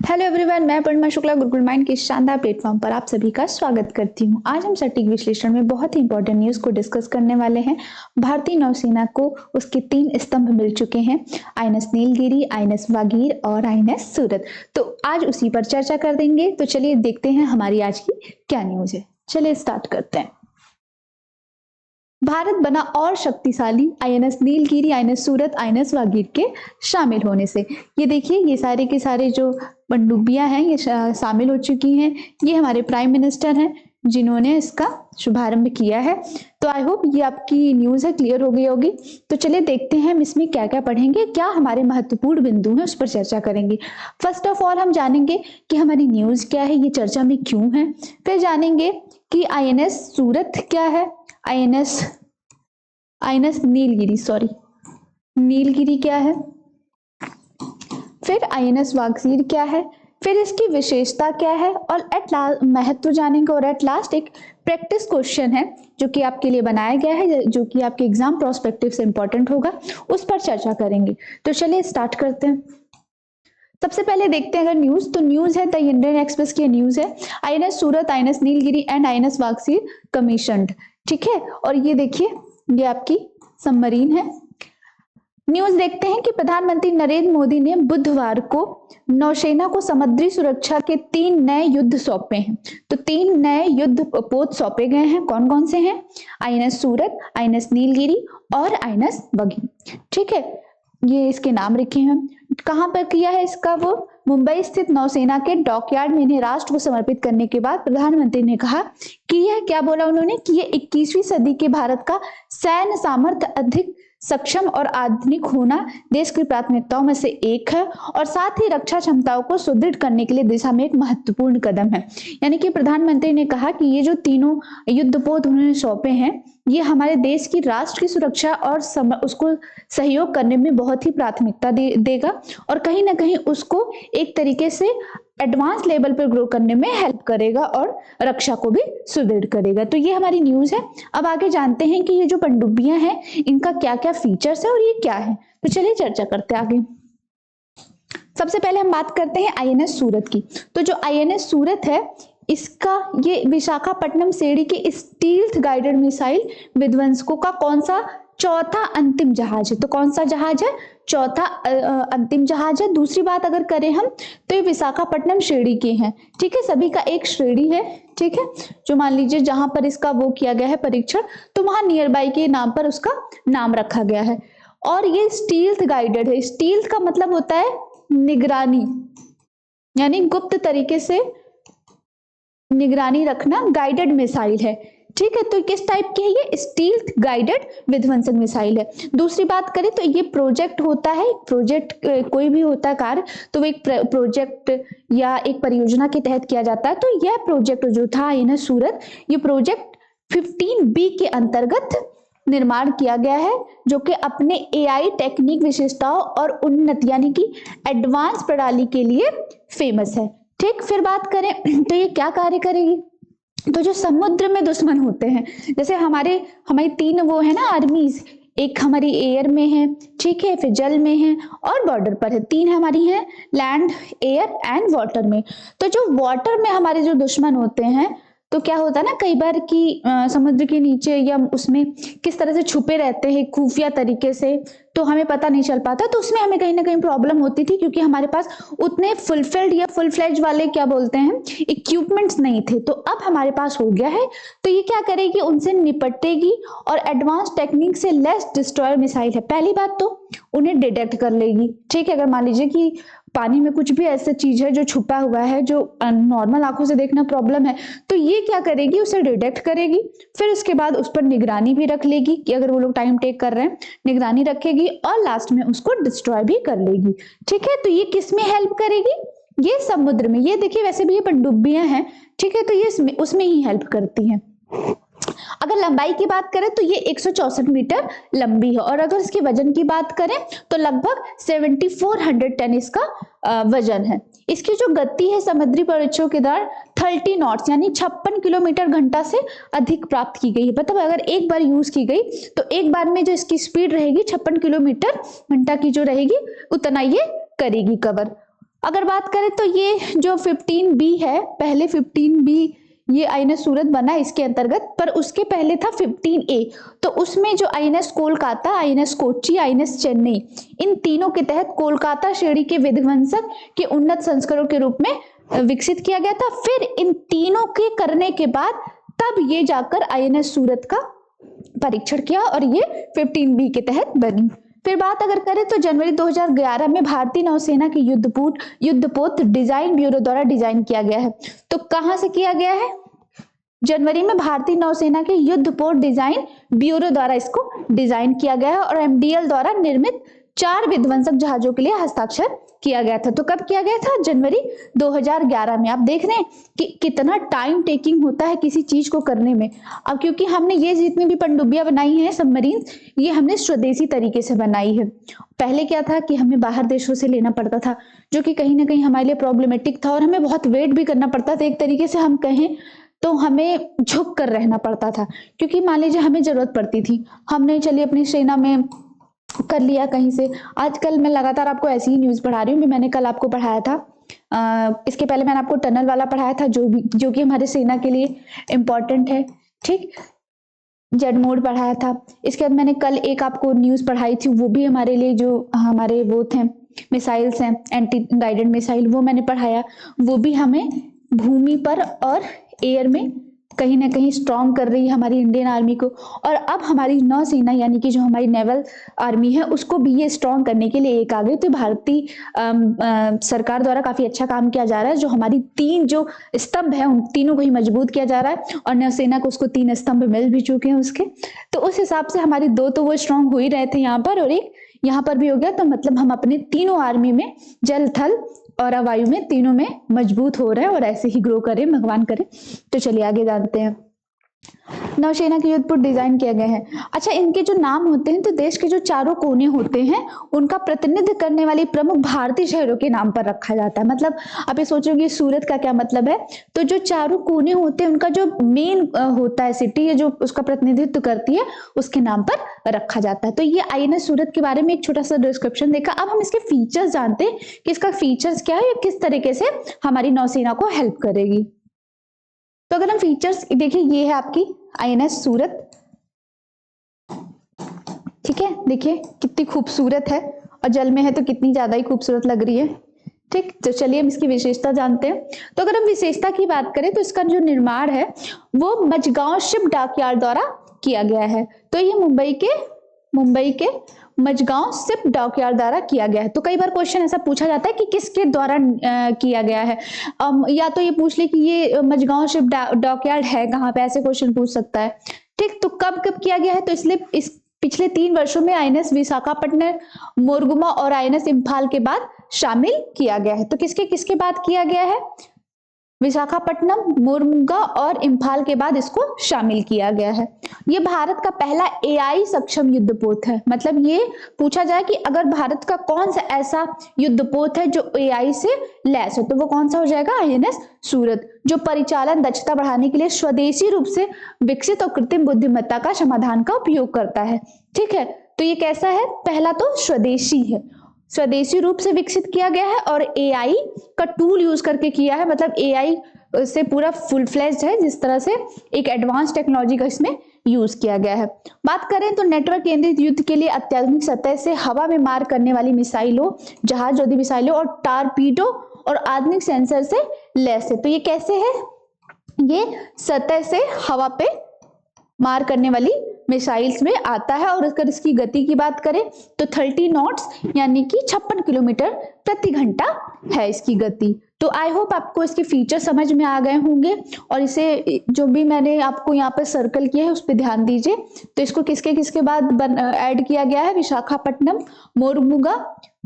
Hello everyone, मैं पूर्णिमा Shukla Gurukul mind के इस शानदार प्लेटफॉर्म पर आप सभी का स्वागत करती हूं। आज हम सटीक विश्लेषण में बहुत ही इंपॉर्टेंट न्यूज को डिस्कस करने वाले हैं। भारतीय नौसेना को उसके 3 स्तंभ मिल चुके हैं, आईएनएस नीलगिरी, आईएनएस वागीर और आईएनएस सूरत। तो आज उसी पर चर्चा कर देंगे। तो चलिए देखते हैं हमारी आज की क्या न्यूज है। चलिए स्टार्ट करते हैं। भारत बना और शक्तिशाली आईएनएस नीलगिरी, आईएनएस सूरत, आईएनएस वागीर के शामिल होने से। ये देखिए, ये सारे के सारे जो पनडुब्बियां हैं ये शामिल हो चुकी हैं। ये हमारे प्राइम मिनिस्टर हैं जिन्होंने इसका शुभारंभ किया है। तो आई होप ये आपकी न्यूज है क्लियर हो गई होगी। तो चलिए देखते हैं हम इसमें क्या क्या पढ़ेंगे, क्या हमारे महत्वपूर्ण बिंदु हैं उस पर चर्चा करेंगे। फर्स्ट ऑफ ऑल हम जानेंगे कि हमारी न्यूज क्या है, ये चर्चा में क्यों है। फिर जानेंगे कि आईएनएस सूरत क्या है, आईएनएस नीलगिरी क्या है, फिर आईएनएस वागीर क्या है, फिर इसकी विशेषता क्या है, और एट लास्ट महत्व जानेंगे। और एट लास्ट एक प्रैक्टिस क्वेश्चन है जो कि आपके लिए बनाया गया है, जो कि आपके एग्जाम प्रोस्पेक्टिव से इंपॉर्टेंट होगा, उस पर चर्चा करेंगे। तो चलिए स्टार्ट करते हैं। सबसे पहले देखते हैं अगर न्यूज, तो न्यूज है द इंडियन एक्सप्रेस की न्यूज है, INS Surat, INS Nilgiri and INS Vagir commissioned. ठीक है, और ये देखिए ये आपकी सबमरीन है। न्यूज देखते हैं कि प्रधानमंत्री नरेंद्र मोदी ने बुधवार को नौसेना को समुद्री सुरक्षा के 3 नए युद्ध सौंपे हैं। तो 3 नए युद्ध पोत सौंपे गए हैं। कौन कौन से हैं? आईएनएस सूरत, आईएनएस नीलगिरी और आईएनएस वागीर। ठीक है, ये इसके नाम रखे हैं। कहां पर किया है इसका? वो मुंबई स्थित नौसेना के डॉकयार्ड में इन्हें राष्ट्र को समर्पित करने के बाद प्रधानमंत्री ने कहा कि यह क्या बोला उन्होंने कि ये 21वीं सदी के भारत का सैन्य सामर्थ्य अधिक सक्षम और आधुनिक होना देश की प्राथमिकताओं में से एक है और साथ ही रक्षा क्षमताओं को सुदृढ़ करने के लिए दिशा में एक महत्वपूर्ण कदम है। यानी कि प्रधानमंत्री ने कहा कि ये जो तीनों युद्धपोत उन्होंने सौंपे हैं ये हमारे देश की राष्ट्र की सुरक्षा और उसको सहयोग करने में बहुत ही प्राथमिकता देगा और कहीं ना कहीं उसको एक तरीके से एडवांस लेवल पर ग्रो करने में हेल्प करेगा और रक्षा को भी सुदृढ़ करेगा। तो ये हमारी न्यूज है। अब आगे जानते हैं कि ये जो पनडुब्बियां हैं इनका क्या क्या फीचर्स है और ये क्या है। तो चलिए चर्चा करते हैं आगे। सबसे पहले हम बात करते हैं आईएनएस सूरत की। तो जो आईएनएस सूरत है इसका ये विशाखापट्टनम श्रेणी के स्टील्थ गाइडेड मिसाइल विध्वंसकों का कौन सा चौथा अंतिम जहाज है। तो कौन सा जहाज है? चौथा अंतिम जहाज है। दूसरी बात अगर करें हम तो ये विशाखापट्टनम श्रेणी के हैं। ठीक है, सभी का एक श्रेणी है। ठीक है, जो मान लीजिए जहां पर इसका वो किया गया है परीक्षण, तो वहां नियर बाई के नाम पर उसका नाम रखा गया है। और ये स्टील्थ गाइडेड है। स्टील्थ का मतलब होता है निगरानी, यानी गुप्त तरीके से निगरानी रखना। गाइडेड मिसाइल है। ठीक है, तो किस टाइप की है? ये स्टील्थ गाइडेड विध्वंसक मिसाइल है। दूसरी बात करें तो ये प्रोजेक्ट होता है। प्रोजेक्ट कोई भी होता है कार्य तो वो एक प्रोजेक्ट या एक परियोजना के तहत किया जाता है। तो यह प्रोजेक्ट जो था आईएनएस सूरत, ये प्रोजेक्ट 15B के अंतर्गत निर्माण किया गया है, जो कि अपने एआई टेक्निक विशेषताओं और उन्नत यानी कि एडवांस प्रणाली के लिए फेमस है। ठीक, फिर बात करें तो ये क्या कार्य करेगी? तो जो समुद्र में दुश्मन होते हैं, जैसे हमारी 3 वो है ना आर्मीज, एक हमारी एयर में है, ठीक है, फिर जल में है और बॉर्डर पर है। 3 हमारी हैं, लैंड, एयर एंड वाटर में। तो जो वाटर में हमारे जो दुश्मन होते हैं तो क्या होता है ना कई बार कि समुद्र के नीचे या उसमें किस तरह से छुपे रहते हैं खुफिया तरीके से, तो हमें पता नहीं चल पाता। तो उसमें हमें कहीं ना कहीं प्रॉब्लम होती थी क्योंकि हमारे पास उतने फुलफिल्ड या फुल फ्लेज वाले क्या बोलते हैं इक्विपमेंट्स नहीं थे। तो अब हमारे पास हो गया है। तो ये क्या करेगी? उनसे निपटेगी और एडवांस टेक्निक से लेस डिस्ट्रॉयर मिसाइल है। पहली बात तो उन्हें डिटेक्ट कर लेगी। ठीक है, अगर मान लीजिए कि पानी में कुछ भी ऐसा चीज है जो छुपा हुआ है जो नॉर्मल आंखों से देखना प्रॉब्लम है, तो ये क्या करेगी? उसे डिटेक्ट करेगी। फिर उसके बाद उस पर निगरानी भी रख लेगी कि अगर वो लोग टाइम टेक कर रहे हैं, निगरानी रखेगी और लास्ट में उसको डिस्ट्रॉय भी कर लेगी। ठीक है, तो ये किस में हेल्प करेगी? ये समुद्र में। ये देखिए वैसे भी ये पनडुब्बियां हैं, ठीक है, तो ये उसमें ही हेल्प करती हैं। अगर लंबाई की बात करें तो ये 164 मीटर लंबी है और अगर इसके वजन की बात करें तो लगभग 7400 टन इसका वजन है। इसकी जो गति है समुद्री परीक्षणों के दौरान 30 नॉट्स यानी 56 किलोमीटर घंटा से अधिक प्राप्त की गई है। मतलब अगर एक बार यूज की गई तो एक बार में जो इसकी स्पीड रहेगी 56 किलोमीटर घंटा की जो रहेगी उतना ये करेगी कवर। अगर बात करें तो ये जो 15B है, पहले 15B ये आईएनएस सूरत बना इसके अंतर्गत, पर उसके पहले था 15A। तो उसमें जो INS Kolkata, INS Kochi, INS Chennai, इन तीनों के तहत कोलकाता श्रेणी के विध्वंसक के उन्नत संस्करण के रूप में विकसित किया गया था। फिर इन तीनों के करने के बाद तब ये जाकर आईएनएस सूरत का परीक्षण किया और ये 15B के तहत बनी। फिर बात अगर करें तो जनवरी 2011 में भारतीय नौसेना के युद्धपोत डिजाइन ब्यूरो द्वारा डिजाइन किया गया है। तो कहां से किया गया है? जनवरी में भारतीय नौसेना के युद्धपोत डिजाइन ब्यूरो द्वारा इसको डिजाइन किया गया है और एमडीएल द्वारा निर्मित 4 विध्वंसक जहाजों के लिए हस्ताक्षर किया गया था। तो कब किया गया था? जनवरी 2011 में। आप देख रहे हैं कि कितना टाइम टेकिंग होता है किसी चीज को करने में। अब क्योंकि हमने ये जितनी भी पनडुब्बियां बनाई हैं, सबमरीन, ये हमने स्वदेशी तरीके से बनाई है। पहले क्या था कि हमें बाहर देशों से लेना पड़ता था, जो कि कहीं ना कहीं हमारे लिए प्रॉब्लमेटिक था और हमें बहुत वेट भी करना पड़ता था। एक तरीके से हम कहें तो हमें झुक कर रहना पड़ता था, क्योंकि मान लीजिए हमें जरूरत पड़ती थी, हमने चलिए अपनी सेना में कर लिया कहीं से। आजकल मैं लगातार आपको ऐसी ही न्यूज पढ़ा रही हूँ। मैंने कल आपको पढ़ाया था, इसके पहले मैंने आपको टनल वाला पढ़ाया था, जो कि हमारे सेना के लिए इम्पोर्टेंट है। ठीक, जेड मोड पढ़ाया था। इसके बाद मैंने कल एक आपको न्यूज पढ़ाई थी, वो भी हमारे लिए, जो हमारे वो थे मिसाइल्स हैं, एंटी गाइडेड मिसाइल, वो मैंने पढ़ाया। वो भी हमें भूमि पर और एयर में कहीं ना कहीं स्ट्रॉन्ग कर रही है हमारी इंडियन आर्मी को। और अब हमारी नौसेना यानी कि जो हमारी नेवल आर्मी है, उसको भी ये स्ट्रॉन्ग करने के लिए एक आ गई। तो भारतीय सरकार द्वारा काफी अच्छा काम किया जा रहा है। जो हमारी 3 जो स्तंभ है, उन तीनों को ही मजबूत किया जा रहा है और नौसेना को उसको 3 स्तंभ मिल भी चुके हैं उसके। तो उस हिसाब से हमारी 2 तो वो स्ट्रॉन्ग हो ही रहे थे यहाँ पर, और एक यहाँ पर भी हो गया। तो मतलब हम अपने तीनों आर्मी में, जल, थल और वायु में, तीनों में मजबूत हो रहे हैं और ऐसे ही ग्रो करें, भगवान करे। तो चलिए आगे जानते हैं। नौसेना के युद्धपोत डिजाइन किए गए हैं। अच्छा, इनके जो नाम होते हैं, तो देश के जो चारों कोने होते हैं उनका प्रतिनिधित्व करने वाली प्रमुख भारतीय शहरों के नाम पर रखा जाता है। मतलब आप ये सोचोगे सूरत का क्या मतलब है, तो जो चारों कोने होते हैं उनका जो मेन होता है सिटी, जो उसका प्रतिनिधित्व करती है, उसके नाम पर रखा जाता है। तो ये आईएनएस सूरत के बारे में एक छोटा सा डिस्क्रिप्शन देखा। अब हम इसके फीचर्स जानते हैं कि इसका फीचर्स क्या है, किस तरीके से हमारी नौसेना को हेल्प करेगी। तो अगर हम फीचर्स देखिए, ये है आपकी आईएनएस सूरत। ठीक है, देखिए कितनी खूबसूरत है, और जल में है तो कितनी ज्यादा ही खूबसूरत लग रही है। ठीक, तो चलिए हम इसकी विशेषता जानते हैं। तो अगर हम विशेषता की बात करें तो इसका जो निर्माण है वो मझगांव शिप डॉकयार्ड द्वारा किया गया है। तो ये मुंबई के मझगांव शिप डॉकयार्ड द्वारा किया गया है। तो कई बार क्वेश्चन ऐसा पूछा जाता है कि किसके द्वारा किया गया है, या तो ये पूछ ले कि ये मझगांव शिप डॉकयार्ड है कहाँ पे, ऐसे क्वेश्चन पूछ सकता है। ठीक, तो कब कब किया गया है, तो इसलिए इस पिछले 3 वर्षों में आईएनएस विशाखापट्टनम, मोरगुमा और आईएनएस इम्फाल के बाद शामिल किया गया है। तो किसके किसके बाद किया गया है? विशाखापट्टनम, मोरमुगा और इम्फाल के बाद इसको शामिल किया गया है। ये भारत का पहला एआई सक्षम युद्धपोत है। मतलब ये पूछा जाए कि अगर भारत का कौन सा ऐसा युद्धपोत है जो एआई से लैस हो, तो वो कौन सा हो जाएगा? आईएनएस सूरत, जो परिचालन दक्षता बढ़ाने के लिए स्वदेशी रूप से विकसित और कृत्रिम बुद्धिमत्ता का समाधान का उपयोग करता है। ठीक है, तो ये कैसा है? पहला तो स्वदेशी है, स्वदेशी रूप से विकसित किया गया है और एआई का टूल यूज करके किया है। मतलब एआई से पूरा फुल फ्लेज्ड है, जिस तरह से एक एडवांस टेक्नोलॉजी का इसमें यूज किया गया है। बात करें तो नेटवर्क केंद्रित युद्ध के लिए अत्याधुनिक सतह से हवा में मार करने वाली मिसाइलों, जहाज रोधी मिसाइलों और टारपीडो और आधुनिक सेंसर से लैस है। तो ये कैसे है? ये सतह से हवा पे मार करने वाली मिसाइल्स में आता है। और अगर इसकी गति की बात करें तो 30 नॉट्स यानी कि 56 किलोमीटर प्रति घंटा है इसकी गति। तो आई होप आपको इसके फीचर समझ में आ गए होंगे, और इसे जो भी मैंने आपको यहाँ पर सर्कल किया है उस पर ध्यान दीजिए। तो इसको किसके किसके बाद ऐड किया गया है? विशाखापट्टनम,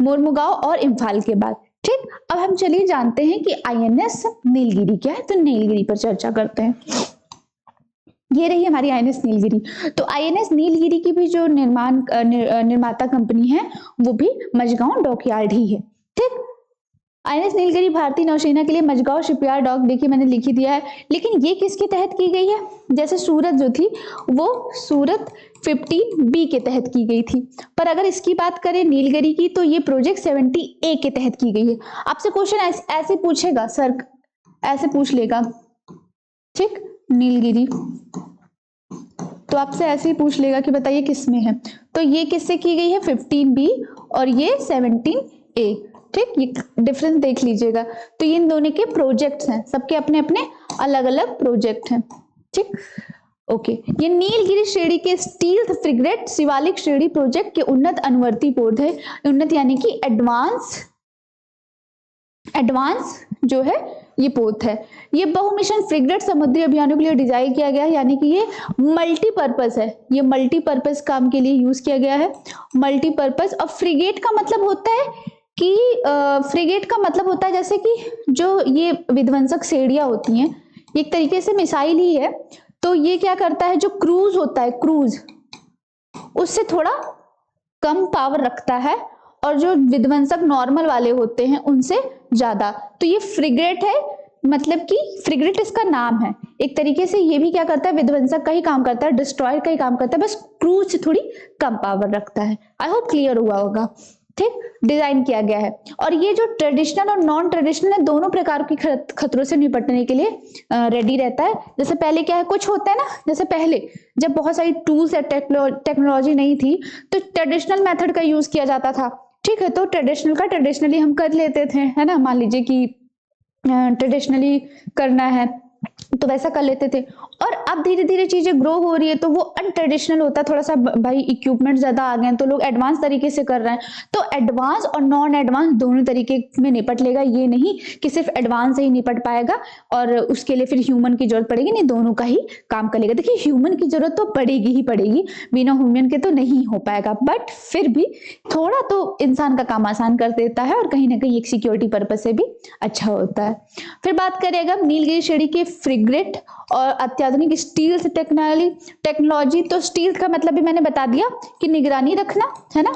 मोरमुगांव और इम्फाल के बाद। ठीक, अब हम चलिए जानते हैं कि आईएनएस नीलगिरी क्या है। तो नीलगिरी पर चर्चा करते हैं। ये रही हमारी आईएनएस नीलगिरी। तो आईएनएस नीलगिरी की भी जो निर्माता कंपनी है वो भी मझगांव डॉकयार्ड ही है। ठीक, आईएनएस नीलगिरी भारतीय नौसेना के लिए मझगांव शिपयार्ड डॉक, देखिए मैंने लिख ही दिया है, लेकिन ये किसके तहत की गई है? जैसे सूरत जो थी वो सूरत 15B के तहत की गई थी, पर अगर इसकी बात करें नीलगिरी की तो ये प्रोजेक्ट 70A के तहत की गई है। आपसे क्वेश्चन ऐसे पूछेगा सर, ऐसे पूछ लेगा, ठीक, नीलगिरी तो आपसे ऐसे ही पूछ लेगा कि बताइए किस में है, तो ये किससे की गई है? 15B और ये 17A, ठीक, ये डिफरेंस देख लीजिएगा। तो ये इन दोनों के प्रोजेक्ट्स हैं, सबके अपने अपने अलग अलग प्रोजेक्ट हैं, ठीक, ओके। ये नीलगिरी श्रेणी के स्टील्थ फ्रिगेट शिवालिक श्रेणी प्रोजेक्ट के उन्नत अनुवर्ती पोत है। उन्नत यानी कि एडवांस जो है ये पोत है। ये बहुमिशन फ्रिगेट समुद्री अभियानों के लिए डिजाइन किया गया है, यानी कि ये मल्टीपर्पज है, ये मल्टीपर्पज काम के लिए यूज किया गया है, मल्टीपर्पज। और फ्रिगेट का मतलब होता है कि फ्रिगेट का मतलब होता है जैसे कि जो ये विध्वंसक श्रेणियां होती हैं, एक तरीके से मिसाइल ही है, तो ये क्या करता है, जो क्रूज होता है, क्रूज उससे थोड़ा कम पावर रखता है और जो विध्वंसक नॉर्मल वाले होते हैं उनसे ज्यादा। तो ये फ्रिगेट है, मतलब कि फ्रिगेट इसका नाम है, एक तरीके से ये भी क्या करता है, विध्वंसक का ही काम करता है, डिस्ट्रॉयर का ही काम करता है, बस क्रूज से थोड़ी कम पावर रखता है। आई होप क्लियर हुआ होगा, ठीक, डिजाइन किया गया है। और ये जो ट्रेडिशनल और नॉन ट्रेडिशनल है, दोनों प्रकार की खतरों से निपटने के लिए रेडी रहता है। जैसे पहले क्या है, कुछ होता है ना, जैसे पहले जब बहुत सारी टूल्स या टेक्नोलॉजी नहीं थी तो ट्रेडिशनल मेथड का यूज किया जाता था, ठीक है, तो ट्रेडिशनल का ट्रेडिशनली हम कर लेते थे, है ना, मान लीजिए कि ट्रेडिशनली करना है तो वैसा कर लेते थे। और अब धीरे धीरे चीजें ग्रो हो रही है तो वो अनट्रेडिशनल होता है, थोड़ा सा भाई इक्विपमेंट ज्यादा आ गए हैं तो लोग एडवांस तरीके से कर रहे हैं, तो एडवांस और नॉन एडवांस दोनों तरीके में निपट लेगा। ये नहीं कि सिर्फ एडवांस से ही निपट पाएगा और उसके लिए फिर ह्यूमन की जरूरत पड़ेगी, नहीं, दोनों का ही काम कर लेगा। देखिए ह्यूमन की जरूरत तो पड़ेगी ही पड़ेगी, बिना ह्यूमन के तो नहीं हो पाएगा, बट फिर भी थोड़ा तो इंसान का काम आसान कर देता है और कहीं ना कहीं एक सिक्योरिटी पर्पज से भी अच्छा होता है। फिर बात करेगा नीलगिरी श्रेणी के फ्रिगेट और अत्याधुनिक स्टील टेक्नोलॉजी। तो स्टील का मतलब भी मैंने बता दिया कि निगरानी रखना, है ना,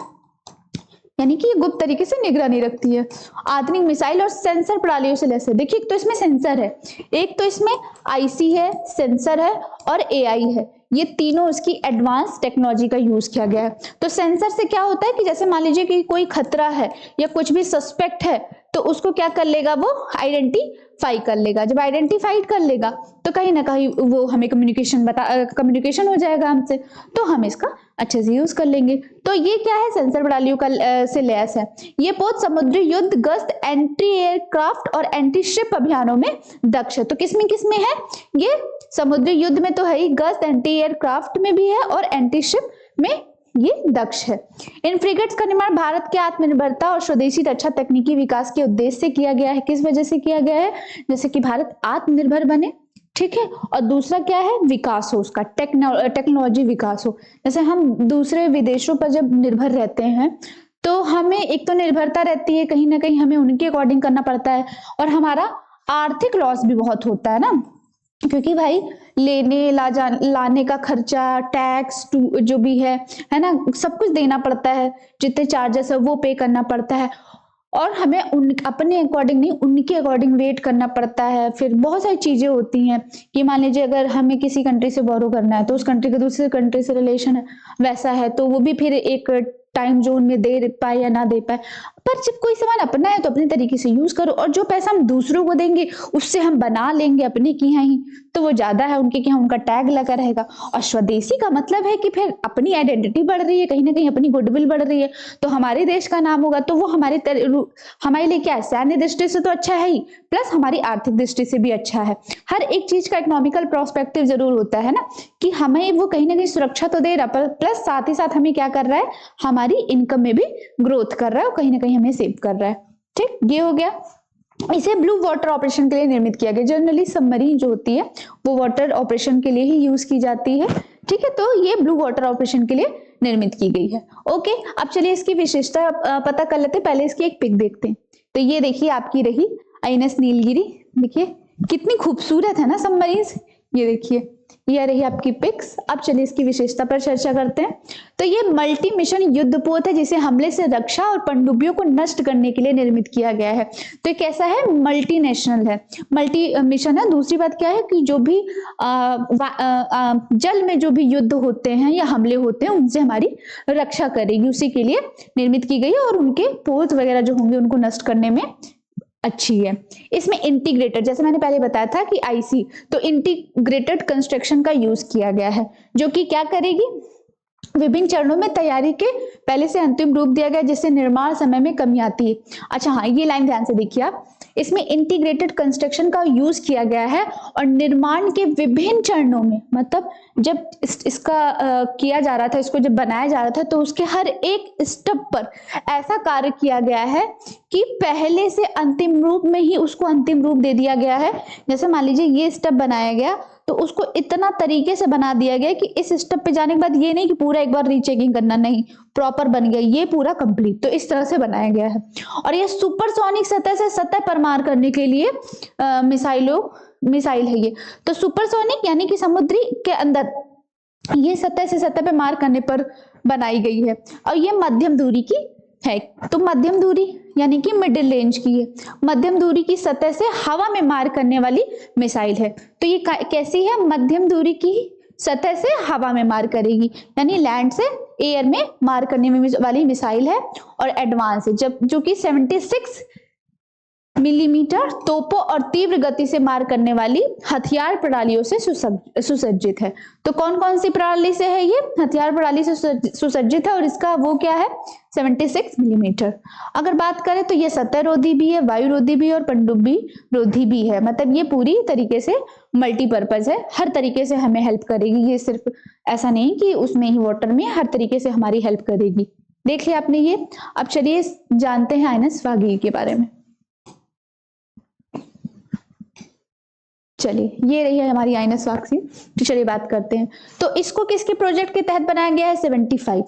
यानी कि ये गुप्त तरीके से निगरानी रखती है। आधुनिक मिसाइल और सेंसर प्रणालियों से लैस है। देखिए एक तो इसमें सेंसर है, एक तो इसमें आईसी है, सेंसर है और एआई है, ये तीनों उसकी एडवांस टेक्नोलॉजी का यूज किया गया है। तो सेंसर से क्या होता है कि जैसे मान लीजिए कि कोई खतरा है या कुछ भी सस्पेक्ट है तो उसको क्या कर लेगा, वो आइडेंटिफाई कर लेगा। जब आइडेंटिफाई कर लेगा तो कहीं ना कहीं वो हमें कम्युनिकेशन हो जाएगा हमसे, तो हम इसका अच्छे से यूज कर लेंगे। तो ये क्या है, सेंसर प्रणालियों का से लैस है। ये पोत समुद्री युद्ध, गश्त, एंटी एयरक्राफ्ट और एंटी शिप अभियानों में दक्ष है। तो किसमें है ये, समुद्री युद्ध में तो है ही, गश्त, एंटी एयरक्राफ्ट में भी है और एंटी शिप में ये दक्ष है। इन फ्रिगेट्स का निर्माण भारत के आत्मनिर्भरता और स्वदेशी रक्षा तकनीकी विकास के उद्देश्य से किया गया है। किस वजह से किया गया है, जैसे कि भारत आत्मनिर्भर बने, ठीक है, और दूसरा क्या है, विकास हो उसका, टेक्नोलॉजी विकास हो। जैसे हम दूसरे विदेशों पर जब निर्भर रहते हैं तो हमें एक तो निर्भरता रहती है, कहीं ना कहीं हमें उनके अकॉर्डिंग करना पड़ता है और हमारा आर्थिक लॉस भी बहुत होता है ना, क्योंकि भाई लाने का खर्चा, टैक्स जो भी है ना, सब कुछ देना पड़ता है, जितने चार्जेस है वो पे करना पड़ता है और हमें अपने अकॉर्डिंग नहीं, उनके अकॉर्डिंग वेट करना पड़ता है। फिर बहुत सारी चीजें होती हैं कि मान लीजिए अगर हमें किसी कंट्री से बोरो करना है तो उस कंट्री का दूसरे कंट्री से रिलेशन है वैसा है, तो वो भी फिर एक टाइम जोन में दे पाए या ना दे पाए। पर जब कोई सामान अपना है तो अपने तरीके से यूज करो, और जो पैसा हम दूसरों को देंगे उससे हम बना लेंगे अपने की यहाँ ही, तो वो ज्यादा है, उनके यहाँ उनका टैग लगा रहेगा। और स्वदेशी का मतलब है कि फिर अपनी आइडेंटिटी बढ़ रही है, कहीं ना कहीं अपनी गुडविल बढ़ रही है, तो हमारे देश का नाम होगा, तो वो हमारे लिए क्या है, सैन्य दृष्टि से तो अच्छा है ही, प्लस हमारी आर्थिक दृष्टि से भी अच्छा है। हर एक चीज का इकोनॉमिकल प्रोस्पेक्टिव जरूर होता है ना, कि हमें वो कहीं ना कहीं सुरक्षा तो दे रहा, पर प्लस साथ ही साथ हमें क्या कर रहा है, हमारी इनकम में भी ग्रोथ कर रहा है और कहीं ना कहीं हमें सेव कर रहा है। ठीक, ये हो गया। इसे ब्लू वाटर ऑपरेशन के लिए निर्मित किया गया। जनरली सबमरीन जो होती है वो वाटर ऑपरेशन के लिए ही यूज की जाती है, ठीक है, तो ये ब्लू वाटर ऑपरेशन के लिए निर्मित की गई है। ओके, अब चलिए इसकी विशेषता पता कर लेते हैं। पहले इसकी एक पिक देखते हैं। तो ये देखिए आपकी रही आईएनएस नीलगिरी, देखिए कितनी खूबसूरत है ना सबमरीन। ये देखिए ये रही आपकी पिक्स। अब चलिए इसकी विशेषता पर चर्चा करते हैं। तो ये मल्टी मिशन युद्धपोत है जिसे हमले से रक्षा और पनडुब्बियों को नष्ट करने के लिए निर्मित किया गया है। तो ये कैसा है, मल्टी नेशनल है, मल्टी मिशन है। दूसरी बात क्या है कि जो भी जल में जो भी युद्ध होते हैं या हमले होते हैं उनसे हमारी रक्षा करेगी, उसी के लिए निर्मित की गई है और उनके पोत वगैरह जो होंगे उनको नष्ट करने में अच्छी है। इसमें इंटीग्रेटेड, जैसे मैंने पहले बताया था कि आईसी, तो इंटीग्रेटेड कंस्ट्रक्शन का यूज किया गया है जो कि क्या करेगी, विभिन्न चरणों में तैयारी के पहले से अंतिम रूप दिया गया जिससे निर्माण समय में कमी आती है। अच्छा हाँ, ये लाइन ध्यान से देखिए आप, इसमें इंटीग्रेटेड कंस्ट्रक्शन का यूज किया गया है और निर्माण के विभिन्न चरणों में, मतलब जब इसका किया जा रहा था, इसको जब बनाया जा रहा था तो उसके हर एक स्टेप पर ऐसा कार्य किया गया है कि पहले से अंतिम रूप में ही उसको अंतिम रूप दे दिया गया है। जैसे मान लीजिए ये स्टेप बनाया गया तो उसको इतना तरीके से बना दिया गया कि इस स्टेप पे जाने के बाद ये नहीं कि पूरा एक बार रीचेकिंग करना, नहीं, प्रॉपर बन गया ये पूरा कंप्लीट। तो इस तरह से बनाया गया है। और ये सुपरसोनिक सतह से सतह पर मार करने के लिए मिसाइल है ये। तो सुपरसोनिक यानी कि समुद्री के अंदर ये सतह से सतह पे मार करने पर बनाई गई है। और ये मध्यम दूरी की है, तो मध्यम दूरी यानी कि मिडिल रेंज की है, मध्यम दूरी की सतह से हवा में मार करने वाली मिसाइल है। तो ये कैसी है, मध्यम दूरी की सतह से हवा में मार करेगी, यानी लैंड से एयर में मार करने में वाली मिसाइल है। और एडवांस है जब जो कि 76 मिलीमीटर तोपों और तीव्र गति से मार करने वाली हथियार प्रणालियों से सुसज्जित है। तो कौन कौन सी प्रणाली से है, ये हथियार प्रणाली से सुसज्जित है और इसका वो क्या है, 76 मिलीमीटर। अगर बात करें तो ये सतह रोधी भी है, वायु रोधी भी है और पनडुब्बी रोधी भी है। मतलब ये पूरी तरीके से मल्टीपर्पज है, हर तरीके से हमें हेल्प करेगी। ये सिर्फ ऐसा नहीं कि उसमें ही वाटर में, हर तरीके से हमारी हेल्प करेगी। देख लिया आपने ये। अब चलिए जानते हैं आईएनएस वागी के बारे में। चलिए ये रही है हमारी आईएनएस वागी। तो चलिए बात करते हैं। तो इसको किसके प्रोजेक्ट के तहत बनाया गया है, 75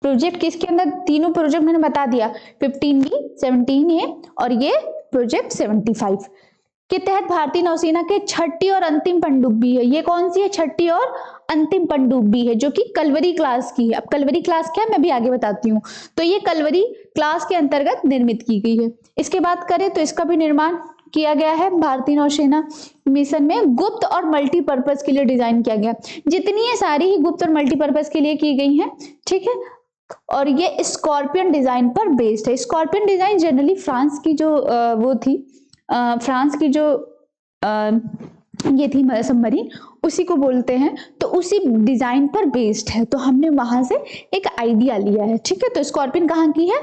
प्रोजेक्ट। किसके अंदर, तीनों प्रोजेक्ट मैंने बता दिया, 15B, 17A और ये प्रोजेक्ट 75 के तहत भारतीय नौसेना के छठी और अंतिम पनडुब्बी है। ये कौन सी है, छठी और अंतिम पनडुब्बी है जो कि कलवरी क्लास की है। अब कलवरी क्लास क्या है मैं भी आगे बताती हूँ। तो ये कलवरी क्लास के अंतर्गत निर्मित की गई है। इसके बात करें तो इसका भी निर्माण किया गया है भारतीय नौसेना मिशन में, गुप्त और मल्टीपर्पज के लिए डिजाइन किया गया। जितनी ये सारी ही गुप्त और मल्टीपर्पज के लिए की गई हैं, ठीक है। और ये स्कॉर्पियन डिजाइन पर बेस्ड है। स्कॉर्पियन डिजाइन जनरली फ्रांस की जो वो थी, फ्रांस की जो ये थी सबमरीन, उसी को बोलते हैं। तो उसी डिजाइन पर बेस्ड है, तो हमने वहां से एक आइडिया लिया है, ठीक है। तो स्कॉर्पियन कहाँ की है,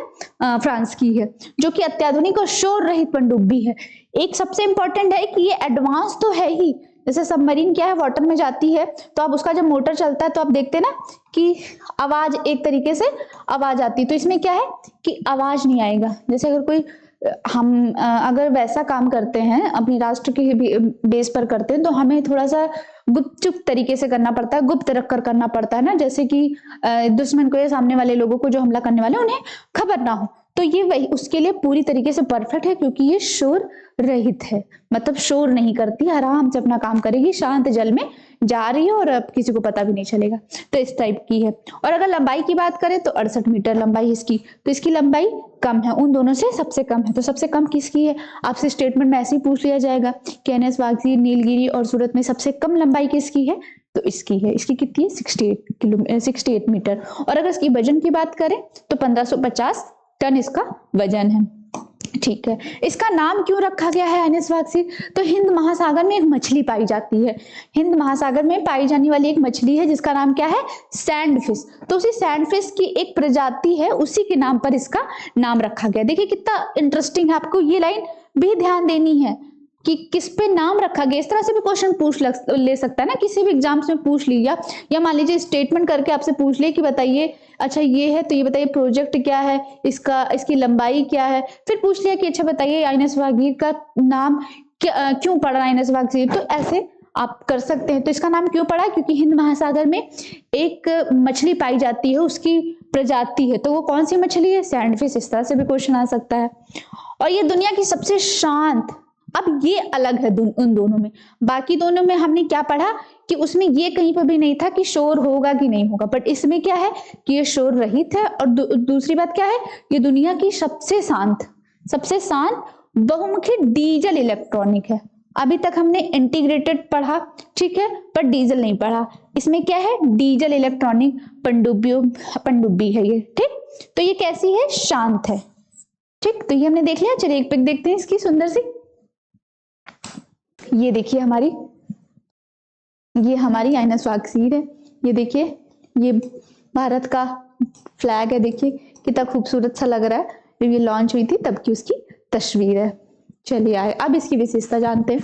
फ्रांस की है, जो कि अत्याधुनिक और शोर रहित पनडुब्बी है। एक सबसे इंपॉर्टेंट है कि ये एडवांस तो है ही, जैसे सबमरीन क्या है, वाटर में जाती है तो आप उसका जब मोटर चलता है तो आप देखते हैं ना कि आवाज, एक तरीके से आवाज आती है। तो इसमें क्या है कि आवाज नहीं आएगा। जैसे अगर कोई हम अगर वैसा काम करते हैं अपने राष्ट्र के बेस पर करते हैं तो हमें थोड़ा सा गुपचुप तरीके से करना पड़ता है, गुप्त रख कर करना पड़ता है ना, जैसे कि दुश्मन को या सामने वाले लोगों को जो हमला करने वाले उन्हें खबर ना हो। तो ये वही उसके लिए पूरी तरीके से परफेक्ट है क्योंकि ये शोर रहित है, मतलब शोर नहीं करती, आराम से अपना काम करेगी, शांत जल में जा रही है और अब किसी को पता भी नहीं चलेगा। तो इस टाइप की है। और अगर लंबाई की बात करें तो 68 मीटर लंबाई इसकी, तो इसकी लंबाई कम है, उन दोनों से सबसे कम है। तो सबसे कम किसकी है, आपसे स्टेटमेंट में ऐसे ही पूछ लिया जाएगा कि आईएनएस वागी, नीलगिरी और सूरत में सबसे कम लंबाई किसकी है, तो इसकी है। इसकी कितनी है, 68 मीटर। और अगर इसकी वजन की बात करें तो 1550 टन इसका वजन है, ठीक है। इसका नाम क्यों रखा गया है आईएनएस वागी, तो हिंद महासागर में एक मछली पाई जाती है, हिंद महासागर में पाई जाने वाली एक मछली है जिसका नाम क्या है, सैंडफिश। तो उसी सैंडफिश की एक प्रजाति है, उसी के नाम पर इसका नाम रखा गया। देखिए कितना इंटरेस्टिंग है, आपको ये लाइन भी ध्यान देनी है कि किस पे नाम रखा गया। इस तरह से भी क्वेश्चन ले सकता है ना, किसी भी एग्जाम्स में पूछ लिया, या मान लीजिए स्टेटमेंट करके आपसे पूछ ले कि बताइए, अच्छा ये है तो ये बताइए प्रोजेक्ट क्या है, इसकी लंबाई क्या है, फिर पूछ लिया कि अच्छा बताइए आईएनएस वागी का नाम क्यों पड़ा आईएनएस वागी, तो ऐसे आप कर सकते हैं। तो इसका नाम क्यों पड़ा, क्योंकि हिंद महासागर में एक मछली पाई जाती है, उसकी प्रजाति है, तो वो कौन सी मछली है, सैंडफिश। इस तरह से भी क्वेश्चन आ सकता है। और ये दुनिया की सबसे शांत अब ये अलग है उन दोनों में। बाकी दोनों में हमने क्या पढ़ा कि उसमें ये कहीं पर भी नहीं था कि शोर होगा कि नहीं होगा, बट इसमें क्या है कि ये शोर रहित है। और दूसरी बात क्या है, ये दुनिया की सबसे शांत बहुमुखी डीजल इलेक्ट्रॉनिक है। अभी तक हमने इंटीग्रेटेड पढ़ा, ठीक है, पर डीजल नहीं पढ़ा। इसमें क्या है, डीजल इलेक्ट्रॉनिक पनडुब्बी है ये, ठीक। तो ये कैसी है, शांत है, ठीक। तो ये हमने देख लिया। चलिए एक पिक देखते हैं इसकी सुंदर सी। ये देखिए ये हमारी आईएनएस वागसीर है। ये देखिए ये भारत का फ्लैग है, देखिए कितना खूबसूरत सा लग रहा है। जब ये लॉन्च हुई थी तब की उसकी तस्वीर है। चलिए आए अब इसकी विशेषता जानते हैं।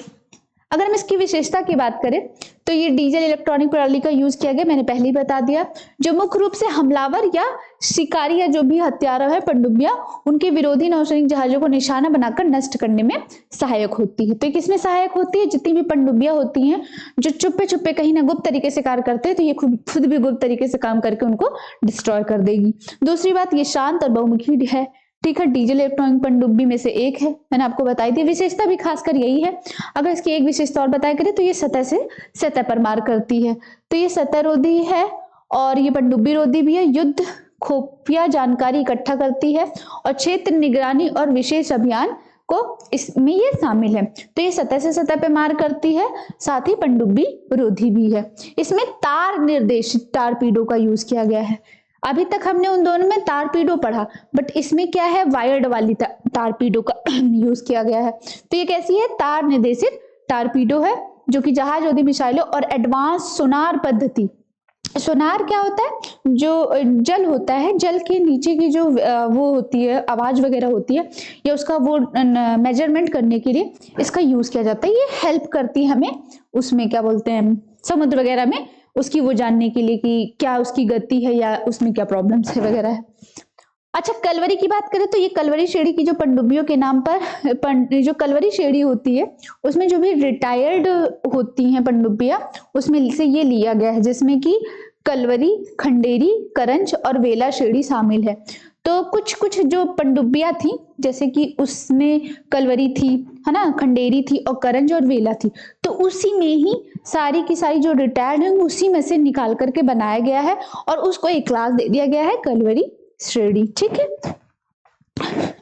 अगर हम इसकी विशेषता की बात करें तो ये डीजल इलेक्ट्रॉनिक प्रणाली का यूज किया गया, मैंने पहले ही बता दिया, जो मुख्य रूप से हमलावर या शिकारी या जो भी हत्यारा है पनडुब्बियां, उनके विरोधी नौसैनिक जहाजों को निशाना बनाकर नष्ट करने में सहायक होती है। तो किसमें सहायक होती है, जितनी भी पनडुब्बियां होती हैं जो चुप्पे चुप्पे कहीं ना गुप्त तरीके से कार्य करते हैं, तो ये खुद भी गुप्त तरीके से काम करके उनको डिस्ट्रॉय कर देगी। दूसरी बात, ये शांत और बहुमुखी है, ठीक है, डीजल इलेक्ट्रॉनिक पनडुब्बी में से एक है, मैंने आपको बताई थी। विशेषता भी खासकर यही है। अगर इसकी एक विशेषता और बताया करें तो ये सतह पर मार करती है। तो ये सतह रोधी है और ये पनडुब्बी रोधी भी है। युद्ध खुफिया जानकारी इकट्ठा करती है और क्षेत्र निगरानी और विशेष अभियान को इसमें ये शामिल है। तो ये सतह से सतह पे मार करती है, साथ ही पनडुब्बी रोधी भी है। इसमें तार निर्देशित टारपीडो का यूज किया गया है। अभी तक हमने उन दोनों में टारपीडो पढ़ा, बट इसमें क्या है, वायर्ड वाली टारपीडो का यूज किया गया है। तो ये कैसी है, तार निर्देशित टारपीडो है, जो कि जहाज रोधी मिसाइलों और एडवांस सोनार पद्धति। सोनार क्या होता है, जो जल होता है, जल के नीचे की जो वो होती है, आवाज वगैरह होती है, या उसका वो मेजरमेंट करने के लिए इसका यूज किया जाता है। ये हेल्प करती है हमें उसमें, क्या बोलते हैं, समुद्र वगैरह में उसकी वो जानने के लिए कि क्या उसकी गति है या उसमें क्या प्रॉब्लम्स है वगैरह है। अच्छा, कलवरी की बात करें तो ये कलवरी श्रेणी की जो पनडुब्बियों के नाम पर जो कलवरी श्रेणी होती है, उसमें जो भी रिटायर्ड होती हैं पनडुब्बियां, उसमें से ये लिया गया है, जिसमें कि कलवरी, खंडेरी, करंज और वेला श्रेणी शामिल है। तो कुछ जो पनडुब्बियां थी, जैसे कि उसमें कलवरी थी, है ना, खंडेरी थी और करंज और वेला थी, तो उसी में ही सारी की सारी जो रिटायर्ड है उसी में से निकाल करके बनाया गया है और उसको एक क्लास दे दिया गया है, कलवरी श्रेणी, ठीक है,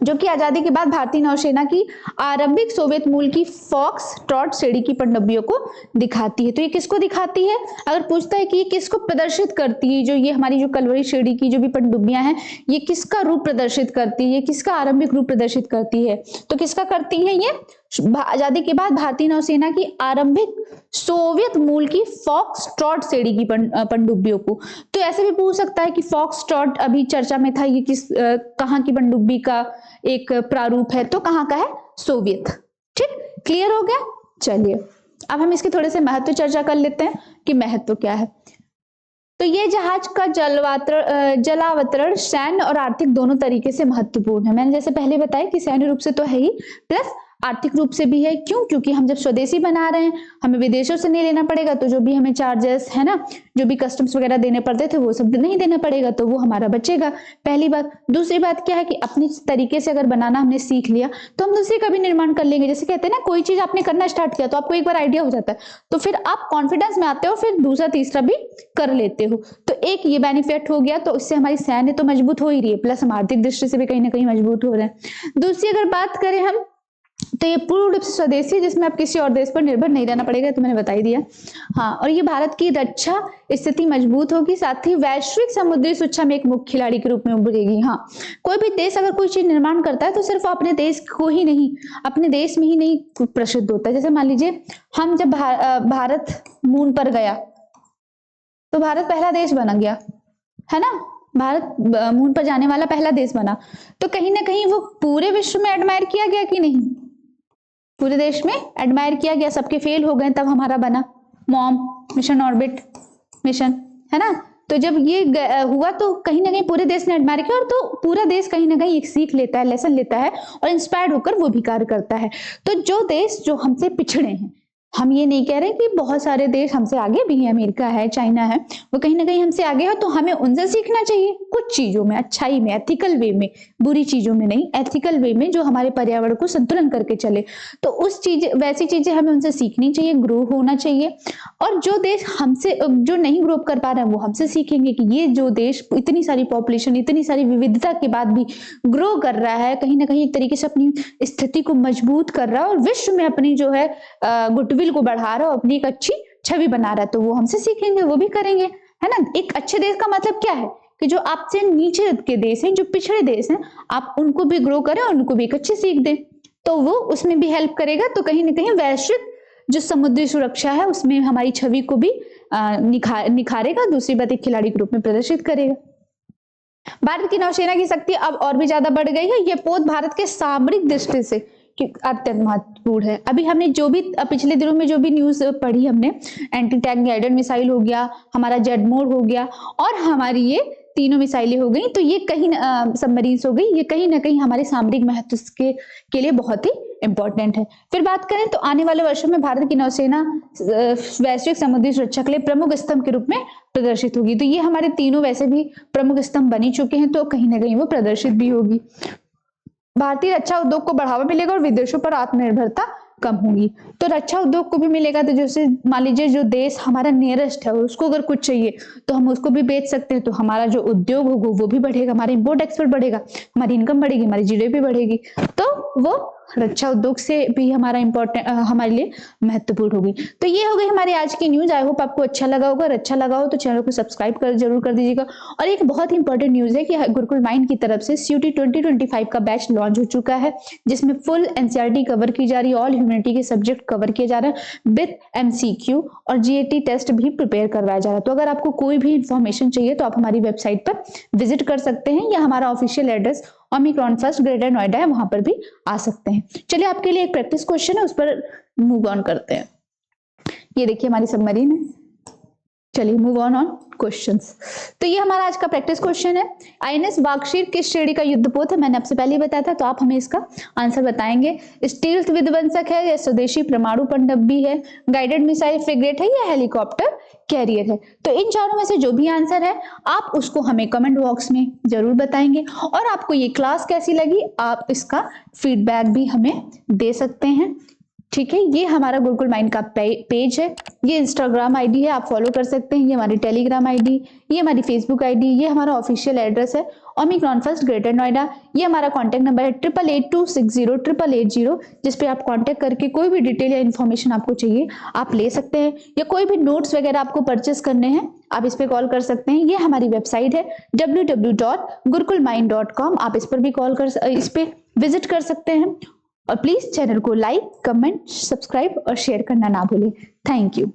जो कि आजादी के बाद भारतीय नौसेना की आरंभिक सोवियत मूल की फॉक्स ट्रॉट श्रेणी की पनडुब्बियों को दिखाती है। तो ये किसको दिखाती है, अगर पूछता है कि ये किसको प्रदर्शित करती है, जो ये हमारी जो कलवरी श्रेणी की जो भी पनडुब्बियां हैं, ये किसका रूप प्रदर्शित करती है, ये किसका आरंभिक रूप प्रदर्शित करती है, तो किसका करती है, ये आजादी के बाद भारतीय नौसेना की आरंभिक सोवियत मूल की फॉक्स ट्रॉट श्रेणी की पनडुब्बियों को। तो ऐसे भी पूछ सकता है कि फॉक्स ट्रॉट अभी चर्चा में था, ये कहाँ की पनडुब्बी का एक प्रारूप है, तो कहाँ का है, सोवियत, ठीक, क्लियर हो गया। चलिए अब हम इसके थोड़े से महत्व चर्चा कर लेते हैं कि महत्व क्या है। तो ये जहाज का जलावतरण सैन्य और आर्थिक दोनों तरीके से महत्वपूर्ण है। मैंने जैसे पहले बताया कि सैन्य रूप से तो है ही, प्लस आर्थिक रूप से भी है। क्यों, क्योंकि हम जब स्वदेशी बना रहे हैं, हमें विदेशों से नहीं लेना पड़ेगा, तो जो भी हमें चार्जेस है ना, जो भी कस्टम्स वगैरह देने पड़ते थे, वो सब नहीं देना पड़ेगा, तो वो हमारा बचेगा, पहली बात। दूसरी बात क्या है कि अपनी तरीके से अगर बनाना हमने सीख लिया तो हम दूसरे का भी निर्माण कर लेंगे। जैसे कहते हैं ना, कोई चीज आपने करना स्टार्ट किया तो आपको एक बार आइडिया हो जाता है, तो फिर आप कॉन्फिडेंस में आते हो, फिर दूसरा तीसरा भी कर लेते हो। तो एक ये बेनिफिट हो गया, तो इससे हमारी सैन्य तो मजबूत हो ही रही है, प्लस हम आर्थिक दृष्टि से भी कहीं ना कहीं मजबूत हो रहे हैं। दूसरी अगर बात करें हम, तो ये पूर्ण रूप से स्वदेशी, जिसमें आप किसी और देश पर निर्भर नहीं रहना पड़ेगा, तो मैंने बता ही दिया। हाँ, और ये भारत की रक्षा स्थिति मजबूत होगी, साथ ही वैश्विक समुद्री सुरक्षा में एक मुख्य खिलाड़ी के रूप में उभरेगी। हाँ, कोई भी देश अगर कोई चीज निर्माण करता है तो सिर्फ अपने देश को ही नहीं, अपने देश में ही नहीं प्रसिद्ध होता है। जैसे मान लीजिए हम जब भारत मून पर गया तो भारत पहला देश बना गया, है ना, भारत मून पर जाने वाला पहला देश बना, तो कहीं ना कहीं वो पूरे विश्व में एडमायर किया गया कि नहीं, पूरे देश में एडमायर किया गया, सबके फेल हो गए तब हमारा बना मॉम मिशन, ऑर्बिट मिशन, है ना। तो जब ये हुआ तो कहीं ना कहीं पूरे देश ने एडमायर किया, और तो पूरा देश कहीं ना कहीं एक सीख लेता है, लेसन लेता है और इंस्पायर्ड होकर वो भी कार्य करता है। तो जो देश जो हमसे पिछड़े हैं, हम ये नहीं कह रहे कि बहुत सारे देश हमसे आगे भी हैं, अमेरिका है, चाइना है, वो कहीं ना कहीं हमसे आगे हो, तो हमें उनसे सीखना चाहिए कुछ चीजों में, अच्छाई में, एथिकल वे में, बुरी चीजों में नहीं, एथिकल वे में जो हमारे पर्यावरण को संतुलन करके चले। तो उस चीज वैसी चीजें हमें उनसे सीखनी चाहिए, ग्रो होना चाहिए। और जो देश हमसे जो नहीं ग्रो कर पा रहे हैं वो हमसे सीखेंगे कि ये जो देश इतनी सारी पॉपुलेशन, इतनी सारी विविधता के बाद भी ग्रो कर रहा है, कहीं ना कहीं एक तरीके से अपनी स्थिति को मजबूत कर रहा है और विश्व में अपनी जो है गुडविल को बढ़ा रहा है, अपनी एक अच्छी छवि बना रहा है, तो वो हमसे सीखेंगे, वो भी करेंगे, है ना। एक अच्छे देश का मतलब क्या है कि जो आपसे नीचे के देश हैं, जो पिछड़े देश हैं, आप उनको भी ग्रो करें और उनको भी एक अच्छी सीख दें, तो वो उसमें भी हेल्प करेगा। तो कहीं ना कहीं वैश्विक जो समुद्री सुरक्षा है उसमें हमारी छवि को भी निखारेगा। दूसरी बात, एक खिलाड़ी के रूप में प्रदर्शित करेगा। भारत की नौसेना की शक्ति अब और भी ज्यादा बढ़ गई है। ये पोत भारत के सामरिक दृष्टि से अत्यंत महत्वपूर्ण है। अभी हमने जो भी पिछले दिनों में जो भी न्यूज पढ़ी, हमने एंटी टैंक गाइडेड मिसाइल हो गया, हमारा जेडमोर हो गया और हमारी ये तीनों मिसाइलें हो गई, तो ये कहीं सबमरीन्स हो गई, ये कहीं ना कहीं हमारे सामरिक महत्व के लिए बहुत ही इंपॉर्टेंट है। फिर बात करें तो आने वाले वर्षों में भारत की नौसेना वैश्विक समुद्री सुरक्षा के लिए प्रमुख स्तंभ के रूप में प्रदर्शित होगी। तो ये हमारे तीनों वैसे भी प्रमुख स्तंभ बनी चुके हैं, तो कहीं ना कहीं वो प्रदर्शित भी होगी। भारतीय रक्षा उद्योग को बढ़ावा मिलेगा और विदेशों पर आत्मनिर्भरता कम होगी। तो रक्षा उद्योग को भी मिलेगा, तो जैसे मान लीजिए जो देश हमारा नियरेस्ट है उसको अगर कुछ चाहिए तो हम उसको भी बेच सकते हैं, तो हमारा जो उद्योग होगा वो भी बढ़ेगा, हमारा इंपोर्ट एक्सपोर्ट बढ़ेगा, हमारी इनकम बढ़ेगी, हमारी जीडीपी बढ़ेगी, तो वो रक्षा उद्योग से भी हमारा इंपॉर्टेंट हमारे लिए महत्वपूर्ण होगी। तो ये हो गई हमारी आज की न्यूज। आई होप आपको अच्छा लगा होगा। अच्छा लगा हो तो चैनल को सब्सक्राइब जरूर कर दीजिएगा। और एक बहुत ही इंपॉर्टेंट न्यूज है कि गुरुकुल माइंड की तरफ से CUET 2025 का बैच लॉन्च हो चुका है, जिसमें फुल NCERT कवर की जा रही है, ऑल ह्यूमैनिटी के सब्जेक्ट कवर किए जा रहे हैं विद MCQ, और GAT टेस्ट भी प्रिपेयर करवाया जा रहा है। तो अगर आपको कोई भी इंफॉर्मेशन चाहिए तो आप हमारी वेबसाइट पर विजिट कर सकते हैं, या हमारा official address Omicron first greater Noida है, वहां पर भी आ सकते हैं। चलिए आपके लिए एक प्रैक्टिस क्वेश्चन है, उस पर मूव ऑन करते हैं। ये देखिए हमारी सबमरीन है। चलिए मूव ऑन क्वेश्चंस। तो ये हमारा आज का प्रैक्टिस क्वेश्चन है। INS वागशीर किस श्रेणी का युद्धपोत है? मैंने आपसे पहले ही बताया था, तो आप हमें इसका आंसर बताएंगे। स्टील्थ विध्वंसक है या स्वदेशी परमाणु पनडुब्बी है, गाइडेड मिसाइल फ्रिगेट है या हेलीकॉप्टर कैरियर है? तो इन चारों में से जो भी आंसर है आप उसको हमें कमेंट बॉक्स में जरूर बताएंगे। और आपको ये क्लास कैसी लगी आप इसका फीडबैक भी हमें दे सकते हैं, ठीक है। ये हमारा गुरुकुल माइंड का पेज है, ये इंस्टाग्राम आईडी है, आप फॉलो कर सकते हैं। ये हमारी टेलीग्राम आईडी, ये हमारी फेसबुक आईडी, ये हमारा ऑफिशियल एड्रेस है ओमिक्रॉन फर्स्ट ग्रेटर नोएडा। ये हमारा कॉन्टैक्ट नंबर है 8882608880, जिस पे आप कॉन्टैक्ट करके कोई भी डिटेल या इन्फॉर्मेशन आपको चाहिए आप ले सकते हैं, या कोई भी नोट्स वगैरह आपको परचेस करने हैं आप इस पे कॉल कर सकते हैं। ये हमारी वेबसाइट है www.gurukulmind.com, आप इस पर भी इस पे विजिट कर सकते हैं। और प्लीज चैनल को लाइक, कमेंट, सब्सक्राइब और शेयर करना ना भूलें। Thank you.